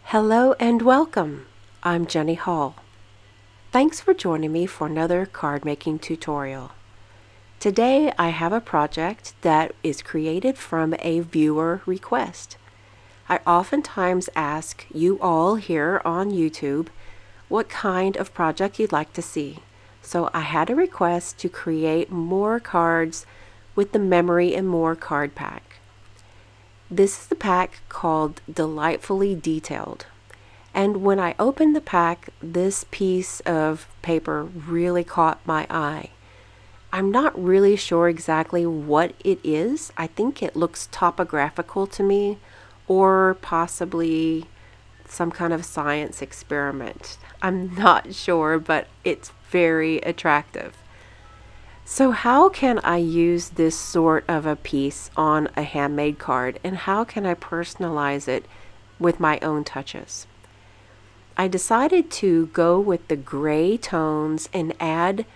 Hello and welcome. I'm Jenny Hall. Thanks for joining me for another card making tutorial. Today I have a project that is created from a viewer request. I oftentimes ask you all here on YouTube what kind of project you'd like to see. So I had a request to create more cards with the Memory and More card pack. This is the pack called Delightfully Detailed. And when I opened the pack, this piece of paper really caught my eye. I'm not really sure exactly what it is. I think it looks topographical to me, or possibly some kind of science experiment. I'm not sure, but it's very attractive. So how can I use this sort of a piece on a handmade card, and how can I personalize it with my own touches? I decided to go with the gray tones and add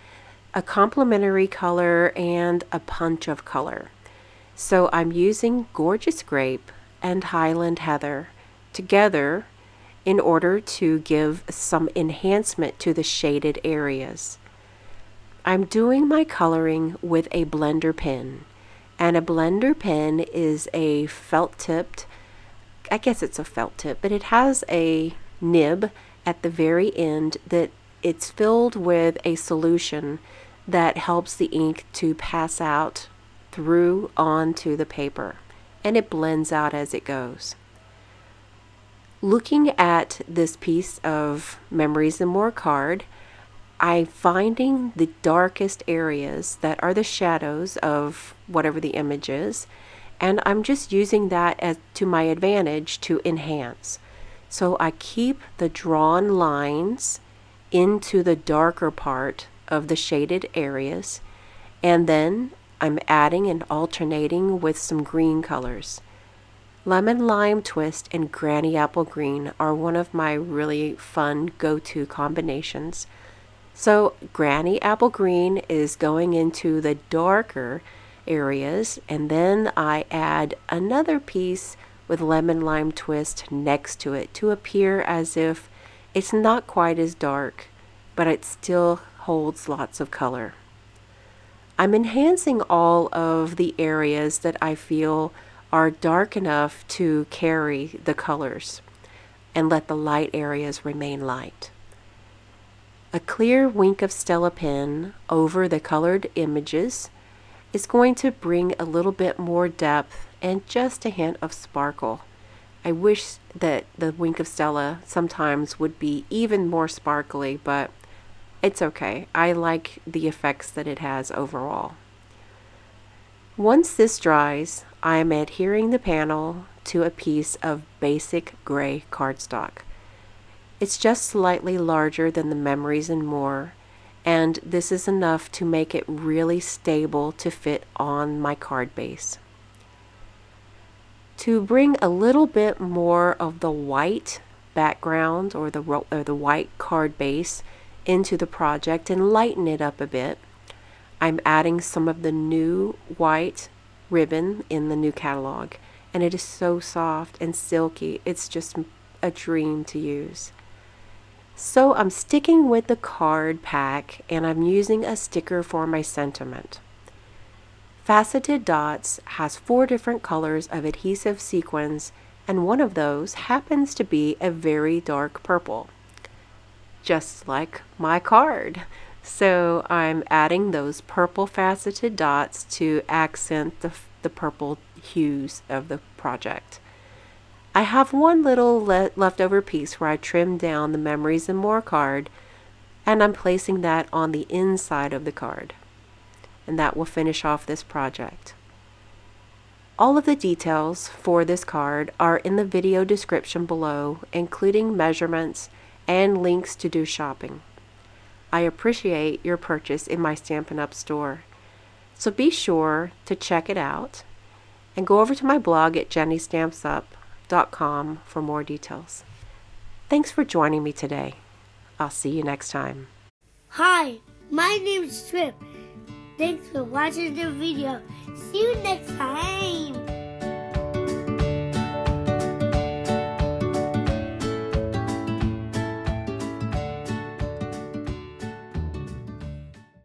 a complementary color and a punch of color. So I'm using Gorgeous Grape and Highland Heather together in order to give some enhancement to the shaded areas. I'm doing my coloring with a blender pen, and a blender pen is a felt tipped, I guess it's a felt tip, but it has a nib at the very end that it's filled with a solution that helps the ink to pass out through onto the paper, and it blends out as it goes. Looking at this piece of Memories and More card, I'm finding the darkest areas that are the shadows of whatever the image is, and I'm just using that as to my advantage to enhance. So I keep the drawn lines into the darker part of the shaded areas, and then I'm adding and alternating with some green colors. Lemon Lime Twist and Granny Apple Green are one of my really fun go-to combinations. So Granny Apple Green is going into the darker areas, and then I add another piece with Lemon Lime Twist next to it to appear as if it's not quite as dark, but it still holds lots of color. I'm enhancing all of the areas that I feel are dark enough to carry the colors and let the light areas remain light. A clear wink of Stella Pen over the colored images is going to bring a little bit more depth and just a hint of sparkle. I wish that the wink of Stella sometimes would be even more sparkly, but it's okay. I like the effects that it has overall. Once this dries, I am adhering the panel to a piece of basic gray cardstock. It's just slightly larger than the Memories and More, and this is enough to make it really stable to fit on my card base. To bring a little bit more of the white background or the white card base into the project and lighten it up a bit, I'm adding some of the new white ribbon in the new catalog, and it is so soft and silky. It's just a dream to use. So I'm sticking with the card pack, and I'm using a sticker for my sentiment. Faceted Dots has 4 different colors of adhesive sequins, and one of those happens to be a very dark purple, just like my card. So I'm adding those purple faceted dots to accent the purple hues of the project. I have one little leftover piece where I trimmed down the Memories and More card, and I'm placing that on the inside of the card, and that will finish off this project. All of the details for this card are in the video description below, including measurements and links to do shopping. I appreciate your purchase in my Stampin' Up store, so be sure to check it out and go over to my blog at jennystampsup.com for more details. Thanks for joining me today. I'll see you next time. Hi, my name is Trip. Thanks for watching the video. See you next time.